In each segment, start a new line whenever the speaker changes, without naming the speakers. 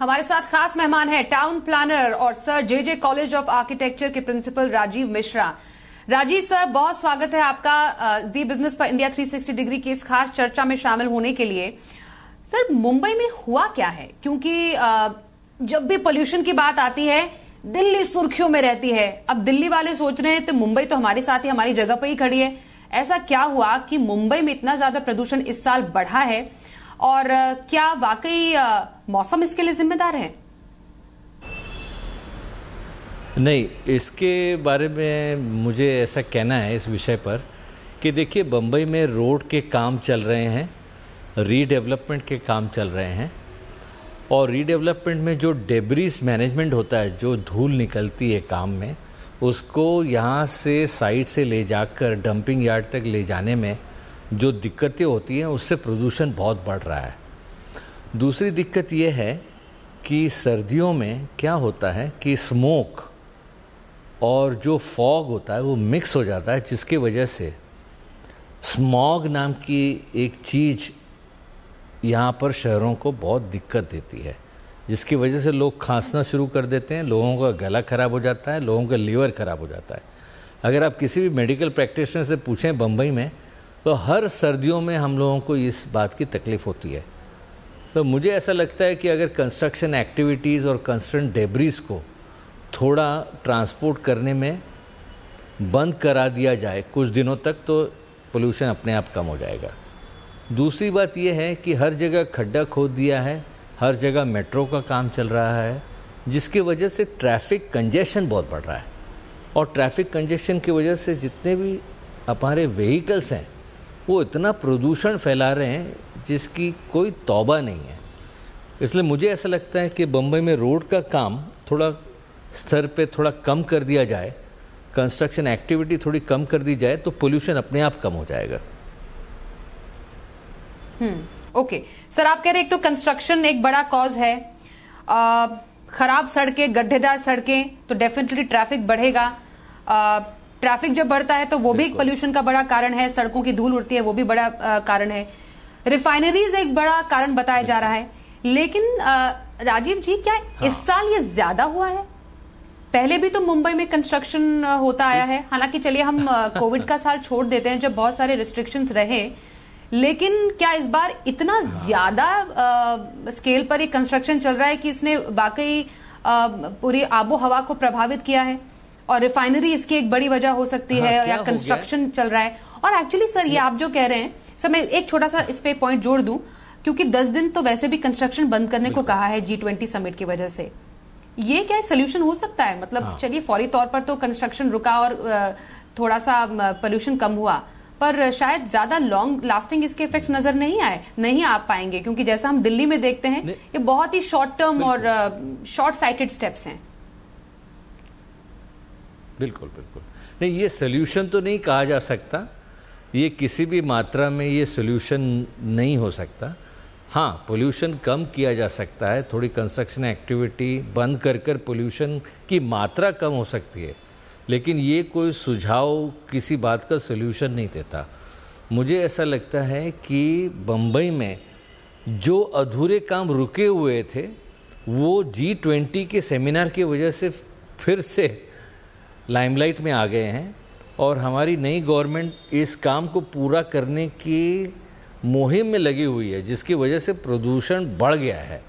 हमारे साथ खास मेहमान हैं टाउन प्लानर और sir J college of architecture के प्रिंसिपल राजीव मिश्रा। राजीव सर, बहुत स्वागत है आपका जी बिजनेस पर इंडिया 360 डिग्री की इस खास चर्चा में शामिल होने के लिए। सर, मुंबई में हुआ क्या है? क्योंकि जब भी पोल्यूशन की बात आती है दिल्ली सुर्खियों में रहती है। अब दिल्ली वाले सोच रहे हैं तो मुंबई तो हमारे साथ ही हमारी जगह पर ही खड़ी है। ऐसा क्या हुआ कि मुंबई में इतना ज्यादा प्रदूषण इस साल बढ़ा है और क्या वाकई मौसम इसके लिए जिम्मेदार है?
नहीं, इसके बारे में मुझे ऐसा कहना है इस विषय पर कि देखिए, बम्बई में रोड के काम चल रहे हैं, रीडेवलपमेंट के काम चल रहे हैं और रीडेवलपमेंट में जो डेब्रीज मैनेजमेंट होता है, जो धूल निकलती है काम में, उसको यहाँ से साइट से ले जाकर डंपिंग यार्ड तक ले जाने में जो दिक्कतें होती हैं उससे प्रदूषण बहुत बढ़ रहा है। दूसरी दिक्कत ये है कि सर्दियों में क्या होता है कि स्मोक और जो फॉग होता है वो मिक्स हो जाता है, जिसकी वजह से स्मॉग नाम की एक चीज़ यहाँ पर शहरों को बहुत दिक्कत देती है, जिसकी वजह से लोग खांसना शुरू कर देते हैं, लोगों का गला ख़राब हो जाता है, लोगों का लीवर ख़राब हो जाता है। अगर आप किसी भी मेडिकल प्रैक्टिशनर से पूछें बम्बई में, तो हर सर्दियों में हम लोगों को इस बात की तकलीफ़ होती है। तो मुझे ऐसा लगता है कि अगर कंस्ट्रक्शन एक्टिविटीज़ और कंस्ट्रक्शन डेब्रीज को थोड़ा ट्रांसपोर्ट करने में बंद करा दिया जाए कुछ दिनों तक, तो पोल्यूशन अपने आप कम हो जाएगा। दूसरी बात यह है कि हर जगह खड्डा खोद दिया है, हर जगह मेट्रो का काम चल रहा है, जिसकी वजह से ट्रैफिक कंजेशन बहुत बढ़ रहा है और ट्रैफिक कंजेशन की वजह से जितने भी हमारे व्हीकल्स हैं वो इतना प्रदूषण फैला रहे हैं जिसकी कोई तौबा नहीं है। इसलिए मुझे ऐसा लगता है कि बम्बई में रोड का काम थोड़ा स्तर पे थोड़ा कम कर दिया जाए, कंस्ट्रक्शन एक्टिविटी थोड़ी कम कर दी जाए, तो पोल्यूशन अपने आप कम हो जाएगा।
ओके सर, आप कह रहे हैं एक तो कंस्ट्रक्शन एक बड़ा कॉज है, खराब सड़कें, गड्ढेदार सड़कें, तो डेफिनेटली ट्रैफिक बढ़ेगा। ट्रैफिक जब बढ़ता है तो वो भी एक पोल्यूशन का बड़ा कारण है, सड़कों की धूल उड़ती है वो भी बड़ा कारण है। रिफाइनरीज एक बड़ा कारण बताया जा रहा है। लेकिन राजीव जी, क्या इस साल ये ज्यादा हुआ है? पहले भी तो मुंबई में कंस्ट्रक्शन होता आया है, हालांकि चलिए हम कोविड का साल छोड़ देते हैं जब बहुत सारे रिस्ट्रिक्शंस रहे, लेकिन क्या इस बार इतना ज्यादा स्केल पर ये कंस्ट्रक्शन चल रहा है कि इसने वाकई पूरी आबो हवा को प्रभावित किया है? और रिफाइनरी इसकी एक बड़ी वजह हो सकती है, या कंस्ट्रक्शन चल रहा है? और एक्चुअली सर, ये आप जो कह रहे हैं सर, मैं एक छोटा सा इस पे पॉइंट जोड़ दूं, क्योंकि 10 दिन तो वैसे भी कंस्ट्रक्शन बंद करने को कहा है G20 समिट की वजह से। ये क्या सोल्यूशन हो सकता है? मतलब चलिए फौरी तौर पर तो कंस्ट्रक्शन रुका और थोड़ा सा पोल्यूशन कम हुआ, पर शायद ज्यादा लॉन्ग लास्टिंग इसके इफेक्ट्स नजर नहीं आ पाएंगे, क्योंकि जैसा हम दिल्ली में देखते हैं ये बहुत ही शॉर्ट टर्म और शॉर्ट साइटेड स्टेप्स हैं।
बिल्कुल बिल्कुल नहीं, ये सोल्यूशन तो नहीं कहा जा सकता, ये किसी भी मात्रा में ये सोल्यूशन नहीं हो सकता। हाँ, पोल्यूशन कम किया जा सकता है, थोड़ी कंस्ट्रक्शन एक्टिविटी बंद कर पोल्यूशन की मात्रा कम हो सकती है, लेकिन ये कोई सुझाव किसी बात का सोल्यूशन नहीं देता। मुझे ऐसा लगता है कि बम्बई में जो अधूरे काम रुके हुए थे वो G20 के सेमिनार की वजह से फिर से लाइमलाइट में आ गए हैं और हमारी नई गवर्नमेंट इस काम को पूरा करने की मुहिम में लगी हुई है, जिसकी वजह से प्रदूषण बढ़ गया है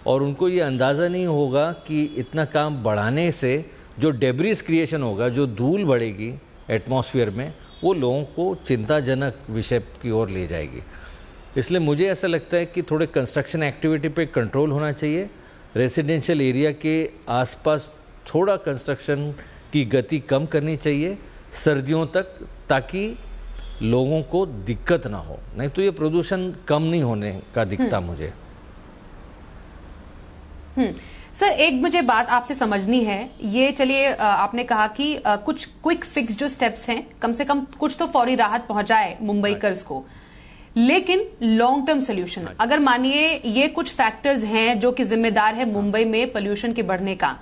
और उनको ये अंदाज़ा नहीं होगा कि इतना काम बढ़ाने से जो डेब्रीज क्रिएशन होगा, जो धूल बढ़ेगी एटमॉस्फेयर में, वो लोगों को चिंताजनक विषय की ओर ले जाएगी। इसलिए मुझे ऐसा लगता है कि थोड़े कंस्ट्रक्शन एक्टिविटी पे कंट्रोल होना चाहिए, रेजिडेंशियल एरिया के आसपास थोड़ा कंस्ट्रक्शन की गति कम करनी चाहिए सर्दियों तक, ताकि लोगों को दिक्कत ना हो, नहीं तो ये प्रदूषण कम नहीं होने का दिखता मुझे।
सर, एक मुझे बात आपसे समझनी है, ये चलिए आपने कहा कि कुछ क्विक फिक्स जो स्टेप्स हैं, कम से कम कुछ तो फौरी राहत पहुंचाए मुंबईकर्स को, लेकिन लॉन्ग टर्म सोल्यूशन, अगर मानिए ये कुछ फैक्टर्स हैं जो कि जिम्मेदार है मुंबई में पोल्यूशन के बढ़ने का,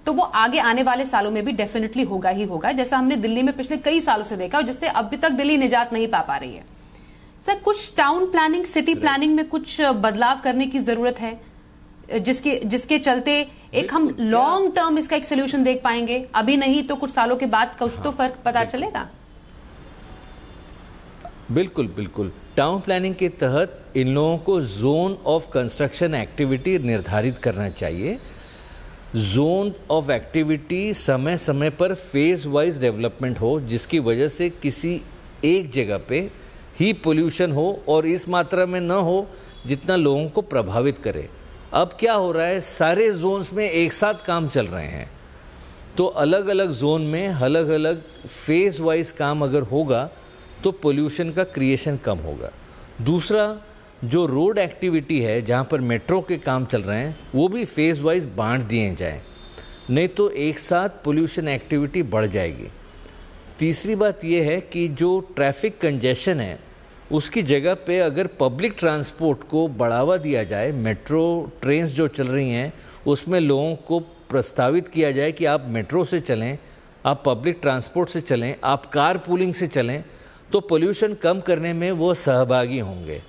तो वो आगे आने वाले सालों में भी डेफिनेटली होगा ही होगा, जैसा हमने दिल्ली में पिछले कई सालों से देखा और जिससे अभी तक दिल्ली निजात नहीं पा रही है। सर, कुछ टाउन प्लानिंग, सिटी प्लानिंग में कुछ बदलाव करने की जरूरत है। जिसके चलते एक हम लॉन्ग टर्म इसका एक सोल्यूशन देख पाएंगे? अभी नहीं तो कुछ सालों के बाद कुछ तो फर्क पता चलेगा।
बिल्कुल बिल्कुल। टाउन प्लानिंग के तहत इन लोगों को जोन ऑफ कंस्ट्रक्शन एक्टिविटी निर्धारित करना चाहिए। जोन ऑफ एक्टिविटी समय समय पर फेज वाइज डेवलपमेंट हो, जिसकी वजह से किसी एक जगह पे ही पोल्यूशन हो और इस मात्रा में न हो जितना लोगों को प्रभावित करे। अब क्या हो रहा है, सारे जोन्स में एक साथ काम चल रहे हैं, तो अलग अलग जोन में अलग अलग फेज वाइज काम अगर होगा तो पोल्यूशन का क्रिएशन कम होगा। दूसरा, जो रोड एक्टिविटी है जहाँ पर मेट्रो के काम चल रहे हैं वो भी फेज वाइज बांट दिए जाएं, नहीं तो एक साथ पोल्यूशन एक्टिविटी बढ़ जाएगी। तीसरी बात यह है कि जो ट्रैफिक कंजेशन है उसकी जगह पे अगर पब्लिक ट्रांसपोर्ट को बढ़ावा दिया जाए, मेट्रो ट्रेन्स जो चल रही हैं उसमें लोगों को प्रस्तावित किया जाए कि आप मेट्रो से चलें, आप पब्लिक ट्रांसपोर्ट से चलें, आप कार पूलिंग से चलें, तो पोल्यूशन कम करने में वो सहभागी होंगे।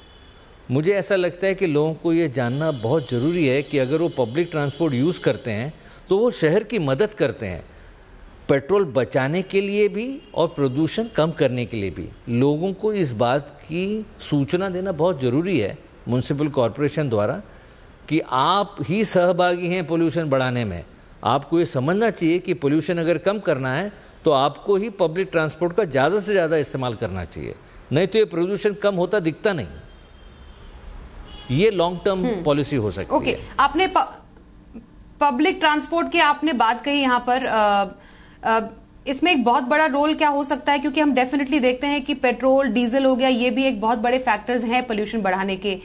मुझे ऐसा लगता है कि लोगों को ये जानना बहुत ज़रूरी है कि अगर वो पब्लिक ट्रांसपोर्ट यूज़ करते हैं तो वो शहर की मदद करते हैं, पेट्रोल बचाने के लिए भी और प्रदूषण कम करने के लिए भी। लोगों को इस बात की सूचना देना बहुत ज़रूरी है म्युनिसिपल कॉरपोरेशन द्वारा कि आप ही सहभागी हैं पोल्यूशन बढ़ाने में। आपको ये समझना चाहिए कि पोल्यूशन अगर कम करना है तो आपको ही पब्लिक ट्रांसपोर्ट का ज़्यादा से ज़्यादा इस्तेमाल करना चाहिए, नहीं तो ये प्रदूषण कम होता दिखता नहीं। ये लॉन्ग टर्म पॉलिसी हो सकती है।
आपने पब्लिक ट्रांसपोर्ट की आपने बात कही यहाँ पर, इसमें एक बहुत बड़ा रोल क्या हो सकता है, क्योंकि हम डेफिनेटली देखते हैं कि पेट्रोल डीजल हो गया, ये भी एक बहुत बड़े फैक्टर्स हैं पोल्यूशन बढ़ाने के।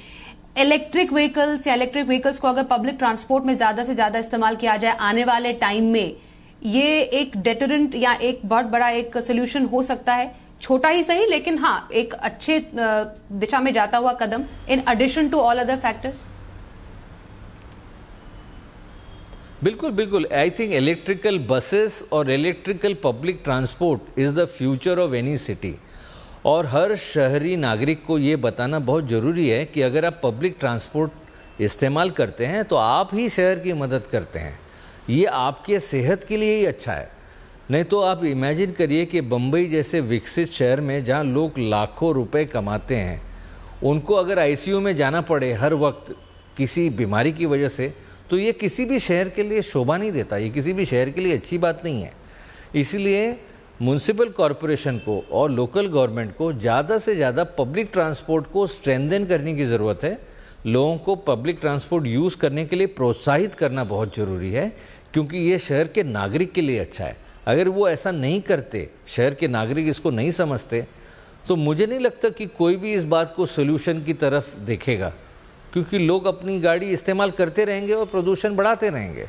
इलेक्ट्रिक व्हीकल्स को अगर पब्लिक ट्रांसपोर्ट में ज्यादा से ज्यादा इस्तेमाल किया जाए आने वाले टाइम में, ये एक डेटरेंट या एक बहुत बड़ा एक सोल्यूशन हो सकता है, छोटा ही सही लेकिन हाँ एक अच्छे दिशा में जाता हुआ कदम, in addition to all other factors.
बिल्कुल बिल्कुल। आई थिंक इलेक्ट्रिकल बसेस और electrical public transport is the future of any city, और हर शहरी नागरिक को ये बताना बहुत ज़रूरी है कि अगर आप पब्लिक ट्रांसपोर्ट इस्तेमाल करते हैं तो आप ही शहर की मदद करते हैं। ये आपके सेहत के लिए ही अच्छा है। नहीं तो आप इमेजिन करिए कि बम्बई जैसे विकसित शहर में जहाँ लोग लाखों रुपए कमाते हैं, उनको अगर आईसीयू में जाना पड़े हर वक्त किसी बीमारी की वजह से, तो ये किसी भी शहर के लिए शोभा नहीं देता, ये किसी भी शहर के लिए अच्छी बात नहीं है। इसीलिए म्युनिसिपल कॉरपोरेशन को और लोकल गवर्नमेंट को ज़्यादा से ज़्यादा पब्लिक ट्रांसपोर्ट को स्ट्रेंथन करने की ज़रूरत है। लोगों को पब्लिक ट्रांसपोर्ट यूज़ करने के लिए प्रोत्साहित करना बहुत ज़रूरी है, क्योंकि ये शहर के नागरिक के लिए अच्छा है। अगर वो ऐसा नहीं करते, शहर के नागरिक इसको नहीं समझते, तो मुझे नहीं लगता कि कोई भी इस बात को सोल्यूशन की तरफ देखेगा, क्योंकि लोग अपनी गाड़ी इस्तेमाल करते रहेंगे और प्रदूषण बढ़ाते रहेंगे।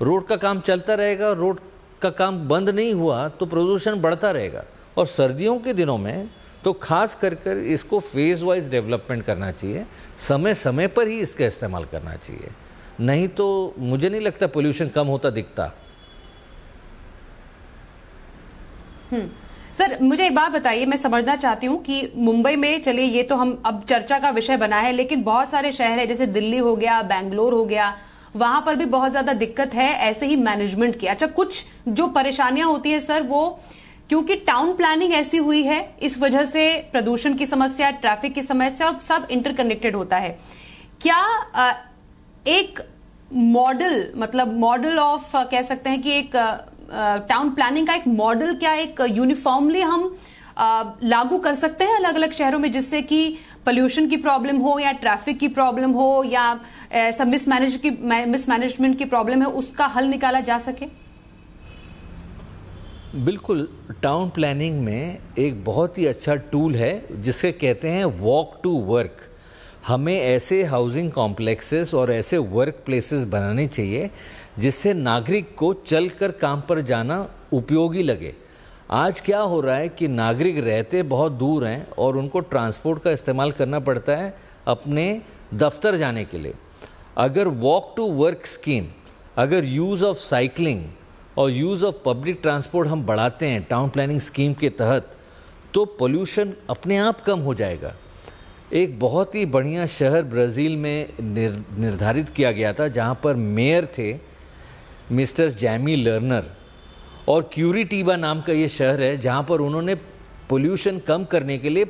रोड का काम चलता रहेगा, रोड का काम बंद नहीं हुआ तो प्रदूषण बढ़ता रहेगा। और सर्दियों के दिनों में तो खास कर इसको फेज वाइज डेवलपमेंट करना चाहिए, समय समय पर ही इसका इस्तेमाल करना चाहिए, नहीं तो मुझे नहीं लगता पोल्यूशन कम होता दिखता।
सर मुझे एक बात बताइए, मैं समझना चाहती हूँ कि मुंबई में, चलिए ये तो हम अब चर्चा का विषय बना है, लेकिन बहुत सारे शहर है जैसे दिल्ली हो गया, बेंगलोर हो गया, वहां पर भी बहुत ज्यादा दिक्कत है ऐसे ही मैनेजमेंट की। अच्छा, कुछ जो परेशानियां होती है सर, वो क्योंकि टाउन प्लानिंग ऐसी हुई है, इस वजह से प्रदूषण की समस्या, ट्रैफिक की समस्या, और सब इंटरकनेक्टेड होता है। क्या एक मॉडल, मतलब मॉडल ऑफ कह सकते हैं कि एक टाउन प्लानिंग का एक मॉडल, क्या एक यूनिफॉर्मली हम लागू कर सकते हैं अलग अलग शहरों में, जिससे कि पोल्यूशन की प्रॉब्लम हो या ट्रैफिक की प्रॉब्लम हो या ऐसा मिसमैनेजमेंट की प्रॉब्लम है, उसका हल निकाला जा सके?
बिल्कुल। टाउन प्लानिंग में एक बहुत ही अच्छा टूल है जिसे कहते हैं वॉक टू वर्क। हमें ऐसे हाउसिंग कॉम्प्लेक्सेस और ऐसे वर्क प्लेसेस बनाने चाहिए जिससे नागरिक को चलकर काम पर जाना उपयोगी लगे। आज क्या हो रहा है कि नागरिक रहते बहुत दूर हैं और उनको ट्रांसपोर्ट का इस्तेमाल करना पड़ता है अपने दफ्तर जाने के लिए। अगर वॉक टू वर्क स्कीम, अगर यूज़ ऑफ साइकिलिंग और यूज़ ऑफ पब्लिक ट्रांसपोर्ट हम बढ़ाते हैं टाउन प्लानिंग स्कीम के तहत, तो पोल्यूशन अपने आप कम हो जाएगा। एक बहुत ही बढ़िया शहर ब्राज़ील में निर्धारित किया गया था, जहाँ पर मेयर थे मिस्टर जैमी लर्नर, और क्यूरिटीबा नाम का ये शहर है जहाँ पर उन्होंने पोल्यूशन कम करने के लिए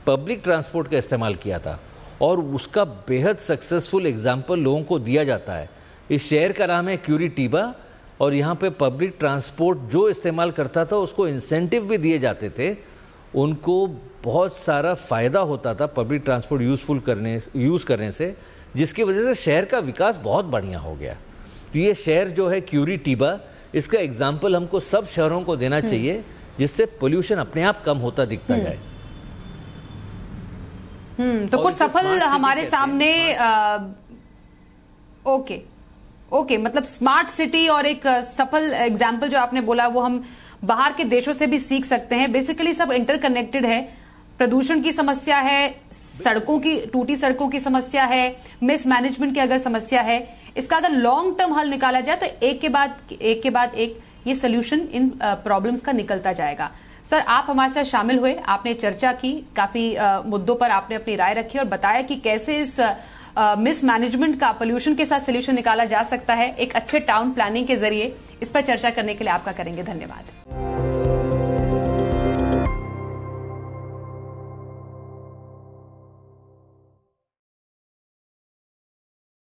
पब्लिक ट्रांसपोर्ट का इस्तेमाल किया था, और उसका बेहद सक्सेसफुल एग्जाम्पल लोगों को दिया जाता है। इस शहर का नाम है क्यूरिटीबा, और यहाँ पे पब्लिक ट्रांसपोर्ट जो इस्तेमाल करता था उसको इंसेंटिव भी दिए जाते थे, उनको बहुत सारा फ़ायदा होता था पब्लिक ट्रांसपोर्ट यूज़ करने से, जिसकी वजह से शहर का विकास बहुत बढ़िया हो गया। तो ये शहर जो है क्यूरिटीबा, इसका एग्जाम्पल हमको सब शहरों को देना चाहिए, जिससे पोल्यूशन अपने आप कम होता दिखता जाए।
तो कुछ सफल हमारे सामने ओके, मतलब स्मार्ट सिटी और एक सफल एग्जाम्पल जो आपने बोला वो हम बाहर के देशों से भी सीख सकते हैं। बेसिकली सब इंटरकनेक्टेड है। प्रदूषण की समस्या है, टूटी सड़कों की समस्या है, मिसमैनेजमेंट की अगर समस्या है, इसका अगर लॉन्ग टर्म हल निकाला जाए तो एक के बाद एक ये सोल्यूशन इन प्रॉब्लम्स का निकलता जाएगा। सर, आप हमारे साथ शामिल हुए, आपने चर्चा की, काफी मुद्दों पर आपने अपनी राय रखी और बताया कि कैसे इस मिसमैनेजमेंट का पोल्यूशन के साथ सोल्यूशन निकाला जा सकता है एक अच्छे टाउन प्लानिंग के जरिए। इस पर चर्चा करने के लिए आपका करेंगे धन्यवाद।